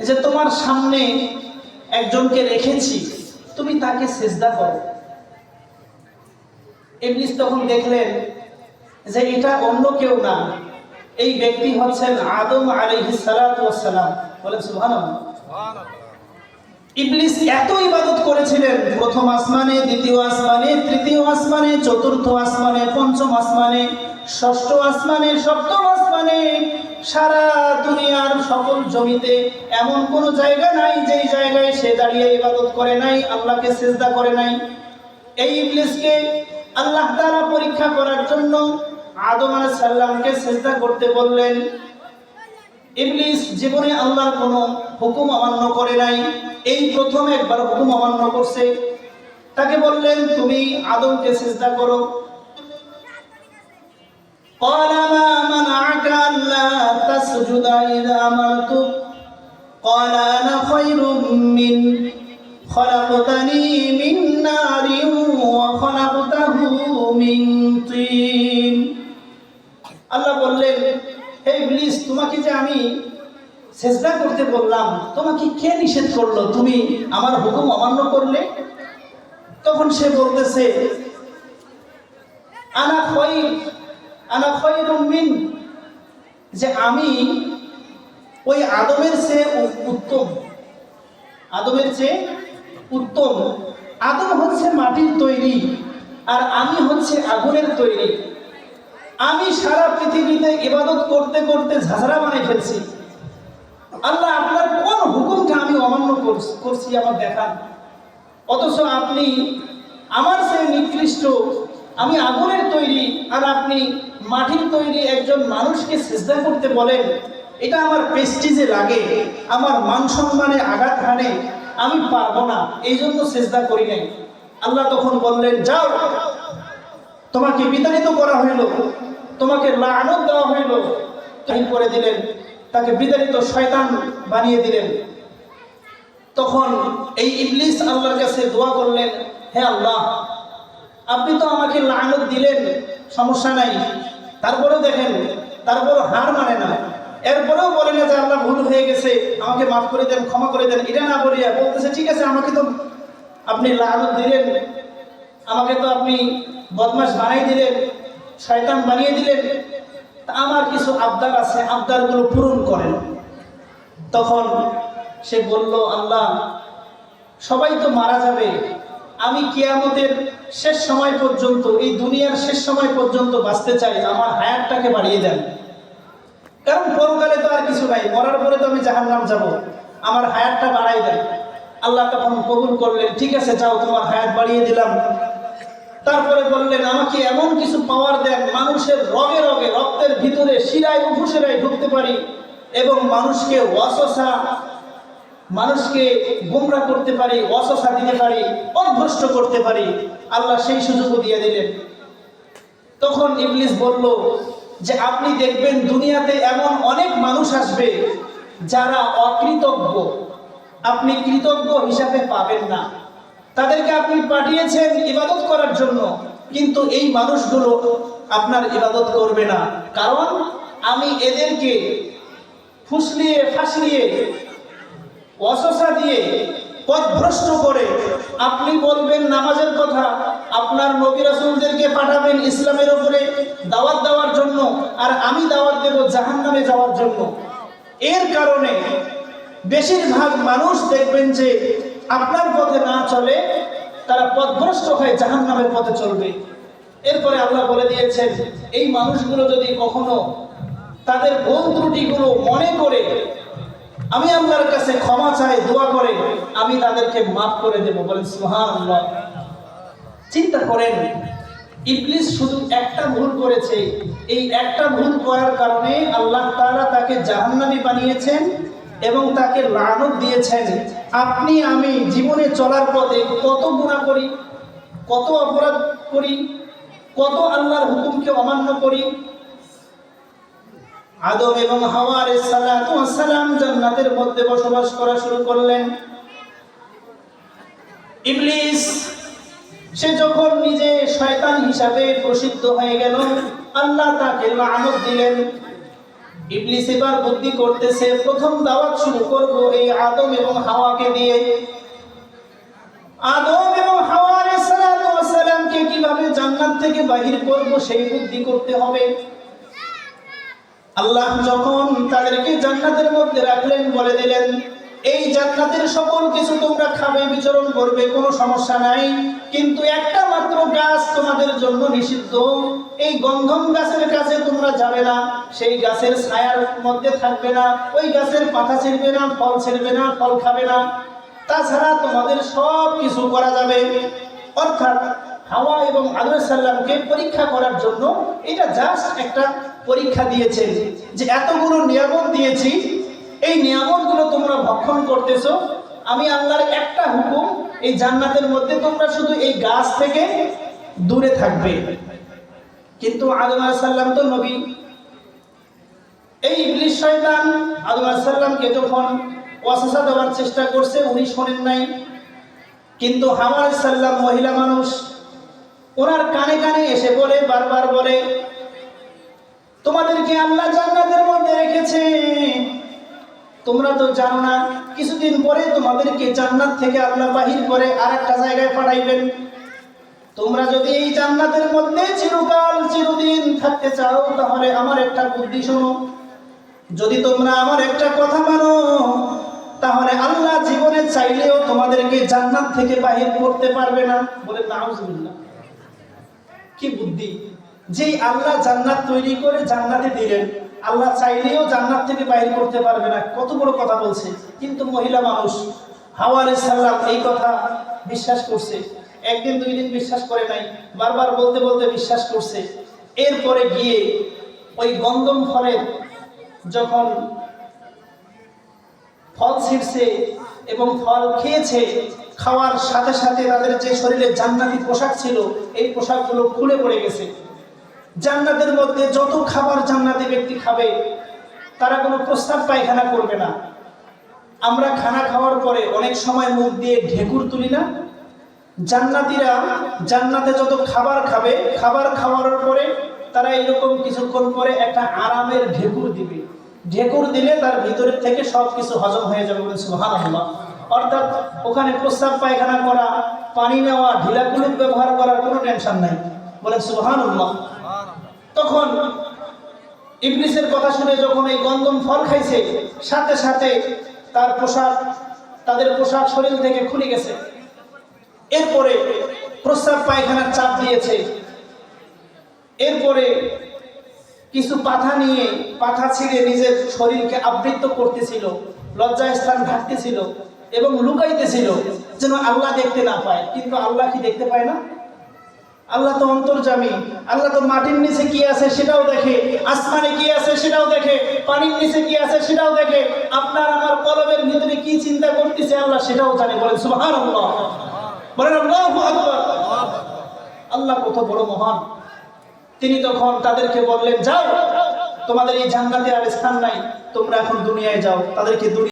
যে তোমার সামনে একজনকে রেখেছি, তুমি তাকে সিজদা করো। ইবলিস তখন দেখলেন যে এটা অন্য কেউ না, এই ব্যক্তি হচ্ছেন আদম আলাইহিস সালাতু ওয়াস সালাম। বলেন সুবহানাল্লাহ। ইবলিস এত ইবাদত করেছিলেন, প্রথম আসমানে, দ্বিতীয় আসমানে, তৃতীয় আসমানে, চতুর্থ আসমানে, পঞ্চম আসমানে, ষষ্ঠ আসমানে, সপ্তম আসমানে, সারা দুনিয়ার সকল জমিতে এমন কোনো জায়গা নাই যেই জায়গায় সে দাঁড়িয়ে ইবাদত করে নাই, আল্লাহকে সিজদা করে নাই। এই ইবলিসকে আল্লাহ তাআলা পরীক্ষা করার জন্য আদম আলাইহিস সালামকে সিজদা করতে বললেন। ইবলিস জীবনে আল্লাহর কোনো হুকুম অমান্য করে নাই, এই প্রথম একবার হুকুম অমান্য করছে। তাকে বললেন তুমি আদমকে সিজদা করো। قال ما منعك ألا تسجد إذ أمرتك قال أنا خير منه خلقتني من نار وخلقته من طين। আল্লাহ বললেন, হে ইবলিস, তোমাকে যে আমি সিজদা করতে বললাম, তোমাকে কে নিষেধ করলো? তুমি আমার হুকুম অমান্য করলে। তখন সে বলতেছে আনা খায়রুম মিন, যে আমি ওই আদমের চেয়ে উত্তম, আদমের চেয়ে উত্তম। আদম হচ্ছে মাটির তৈরি আর আমি হচ্ছে আগুনের তৈরি। আমি সারা পৃথিবীতে ইবাদত করতে করতে ঝাঁঝরা বানিয়ে ফেলছি। আল্লাহ, আপনার কোন হুকুমকে আমি অমান্য করছি আমার দেখান। অথচ আপনি আমার চেয়ে নিকৃষ্ট, আমি আগুনের তৈরি আর আপনি মাটির তৈরি একজন মানুষকে সিজদা করতে বলেন। এটা আমার প্রেস্টিজে লাগে, আমার মান সম্মানে আঘাত হানে, আমি পারবো না, এই জন্য সিজদা করি নাই। আল্লাহ তখন বললেন, যাও, তোমাকে বিতাড়িত করা হইল, তোমাকে লানত দেওয়া হইল। তাই করে দিলেন, তাকে বিতাড়িত শয়তান বানিয়ে দিলেন। তখন এই ইবলিস আল্লাহর কাছে দোয়া করলেন, হে আল্লাহ, আপনি তো আমাকে লানত দিলেন, সমস্যা নাই, তারপরেও দেখেন, তারপরও হার মানে না, এরপরেও বলে না যে আল্লাহ ভুল হয়ে গেছে, আমাকে মাফ করে দেন, ক্ষমা করে দেন। এটা না বলিয়া বলতেছে, ঠিক আছে, আমাকে তো আপনি লানত দিলেন, আমাকে তো আপনি বদমাশ বানিয়ে দিলেন, শয়তান বানিয়ে দিলেন, আমার কিছু আবদার আছে, আবদারগুলো পূরণ করেন। তখন সে বলল, আল্লাহ, সবাই তো মারা যাবে, আমি কিয়ামতের শেষ সময় পর্যন্ত, এই দুনিয়ার শেষ সময় পর্যন্ত বাঁচতে চাই, আমার হায়াতটাকে বাড়িয়ে দেন। কারণ পরকালে তো আর কিছু নাই, মরার পরে তো আমি জাহান্নাম যাব, আমার হায়াতটা বাড়াই দেন। আল্লাহ তখন কবুল করলেন, ঠিক আছে, যাও, তোমার হায়াত বাড়িয়ে দিলাম। তারপরে বললেন, আমাকে এমন কিছু পাওয়ার দেন, মানুষের রগে রগে, রক্তের ভিতরে, শিরায় উপশিরায় ঢুকতে পারি এবং মানুষকে ওয়াসওয়াসা, মানুষকে গোমরা করতে পারি, ওয়াসওয়াসা দিতে পারি, পথভ্রষ্ট করতে পারি। আল্লাহ সেই সুযোগও দিয়ে দিলেন। তখন ইবলিস বলল যে আপনি দেখবেন দুনিয়াতে এমন অনেক মানুষ আসবে যারা অকৃতজ্ঞ, আপনি কৃতজ্ঞ হিসাবে পাবেন না। তাদেরকে আপনি পাঠিয়েছেন ইবাদত করার জন্য, কিন্তু এই মানুষগুলো আপনার ইবাদত করবে না, কারণ আমি এদেরকে ফুসলিয়ে ফাসলিয়ে ওয়াসওয়াসা দিয়ে পথভ্রষ্ট করে, আপনি বলবেন নামাজের কথা, আপনার নবী রাসূলদেরকে পাঠাবেন ইসলামের উপরে দাওয়াত দেওয়ার জন্য, আর আমি দাওয়াত দেব জাহান্নামে যাওয়ার জন্য। এর কারণে বেশিরভাগ মানুষ দেখবেন যে আপনার পথে না চলে, তারা পথভ্রষ্ট হয়ে জাহান্নামের পথে চলবে। এরপরে আল্লাহ বলে দিয়েছেন, এই মানুষগুলো যদি কখনো তাদের ভুল ত্রুটিগুলো মনে করে আমি আল্লাহর কাছে ক্ষমা চাই, দোয়া করে, আমি তাদেরকে মাফ করে দেব। বলেন সুবহানাল্লাহ। চিন্তা করেন, ইবলিস শুধু একটা ভুল করেছে, এই একটা ভুল করার কারণে আল্লাহ তাআলা তাকে জাহান্নামী বানিয়েছেন এবং তাকে লানত দিয়েছেন। আপনি আমি জীবনে চলার পথে কত গুনাহ করি, কত অপরাধ করি, কত আল্লাহর হুকুমকে অমান্য করি। আদম এবং হাওয়া আলাইহিস সালাতু ওয়াস সালাম জান্নাতের মধ্যে বসবাস করা শুরু করলেন। ইবলিস সে যখন নিজে শয়তান হিসাবে প্রসিদ্ধ হয়ে গেল, আল্লাহ তাকে লানত দিলেন। ইবলিস এবার বুদ্ধি করতেছে, প্রথম দাওয়াত শুরু করব এই আদম এবং হাওয়াকে দিয়ে। আদম এবং হাওয়া আলাইহিস সালামকে কিভাবে জান্নাত থেকে বাহির করব সেই বুদ্ধি করতে হবে। আল্লাহ যখন তাদেরকে জান্নাতের মধ্যে রাখলেন, বলে দিলেন এই জান্নাতের সকল কিছু তোমরা খাবে, বিচরণ করবে, কোনো সমস্যা নাই, কিন্তু একটা মাত্র গাছ তোমাদের জন্য নিষিদ্ধ। এই গন্ধম গাছের কাছে তোমরা যাবে না, সেই গাছের ছায়ার মধ্যে থাকবে না, ওই গাছের পাতা ছিঁড়বে না, ফল ছিঁড়বে না, ফল খাবে না। তাছাড়া তোমাদের সব কিছু করা যাবে। অর্থাৎ হাওয়া এবং আদম সাল্লামকে পরীক্ষা করার জন্য এটা জাস্ট একটা পরীক্ষা দিয়েছে, যে এতগুলো নিয়ামত দিয়েছি, এই নিয়ামতগুলো তোমরা ভক্ষণ করতেছো, আমি আল্লাহর একটা হুকুম, এই জান্নাতের মধ্যে তোমরা শুধু এই গাছ থেকে দূরে থাকবে। কিন্তু আদম আলাইহিস সালাম তো নবী। এই ইবলিস শয়তান আদম আলাইহিস সালামকে যখন ওয়াসওয়াসা দেওয়ার চেষ্টা করছে, উনি শোনেন নাই। কিন্তু হাওয়া আলাইহিস সালাম মহিলা মানুষ, ওনার কানে কানে এসে বলে, বারবার বলে, তোমাদেরকে আল্লাহ জান্নাতের মধ্যে রেখেছে, তোমরা তো জানো না, কিছুদিন পরে তোমাদেরকে জান্নাত থেকে আল্লাহ বাহির করে আরেকটা জায়গায় পাঠাইবেন। তোমরা যদি এই জান্নাতের মধ্যে চিরকাল চিরদিন থাকতে চাও, তাহলে আমার একটা বুদ্ধি শোনো। যদি তোমরা আমার একটা কথা মানো, তাহলে আল্লাহ জীবনে চাইলেও তোমাদেরকে জান্নাত থেকে বাহির করতে পারবে না। বলে নাউজুবিল্লাহ, কি বুদ্ধি! যেই আল্লাহ জান্নাত তৈরি করে জান্নাতে দিলেন, আল্লাহ চাইলেও জান্নাত থেকে বাইরে করতে পারবে না, কত বড় কথা বলছে। কিন্তু মহিলা মানুষ হাওয়া আলাইহিস সালাম এই কথা বিশ্বাস করছে। একদিন দুই দিন বিশ্বাস করে নাই, বারবার বলতে বলতে বিশ্বাস করছে। এরপরে গিয়ে ওই গন্ধম ফলের যখন ফল ছিঁড়ছে এবং ফল খেয়েছে, খাওয়ার সাথে সাথে তাদের যে শরীরে জান্নাতি পোশাক ছিল, এই পোশাকগুলো খুলে পড়ে গেছে। জান্নাতের মধ্যে যত খাবার জান্নাতি ব্যক্তি খাবে, তারা কোনো প্রস্রাব পায়খানা করবে না। আমরা খানা খাওয়ার পরে অনেক সময় মুখ দিয়ে ঢেকুর তুলি না? জান্নাতীরা জান্নাতে যত খাবার খাবে, খাবার খাওয়ার পরে তারা এরকম কিছুক্ষণ পরে একটা আরামের ঢেকুর দিবে। ঢেকুর দিলে তার ভিতরের থেকে সব কিছু হজম হয়ে যাবে। বলে সুবহানাল্লাহ। অর্থাৎ ওখানে প্রস্রাব পায়খানা করা, পানি নেওয়া, ঢিলা কুলুপ ব্যবহার করার কোনো টেনশন নাই। বলেন সুবহানাল্লাহ। তখন ইবলিসের কথা শুনে যখন এই গন্ধম ফল খাইছে, সাথে সাথে তাদের পোশাক শরীর থেকে খুলে গেছে। এরপরে প্রস্রাব পায়খানার চাপ দিয়েছে। এরপরে কিছু পাথা নিয়ে, পাথা ছিঁড়ে নিজের শরীরকে আবৃত করতেছিল, লজ্জাস্থান ঢাকতেছিল এবং লুকাইতেছিল যেন আল্লাহ দেখতে না পায়। কিন্তু আল্লাহ কি দেখতে পায় না? আল্লাহ তো অন্তর্যামী। আল্লাহ তো মাটির নিচে কি আছে সেটাও দেখে, আসমানে কি আছে সেটাও দেখে, পানির নিচে কি আছে সেটাও দেখে, আপনার আমার কলবের ভিতরে কি চিন্তা করতেছে আল্লাহ সেটাও জানে। বলেন সুবহানাল্লাহ। বলেন আল্লাহু আকবার। আল্লাহ কত বড় মহান। তিনি তখন তাদেরকে বললেন, যাও, তোমাদের এই জান্নাতে আর স্থান নাই, তোমরা এখন দুনিয়ায় যাও। তাদেরকে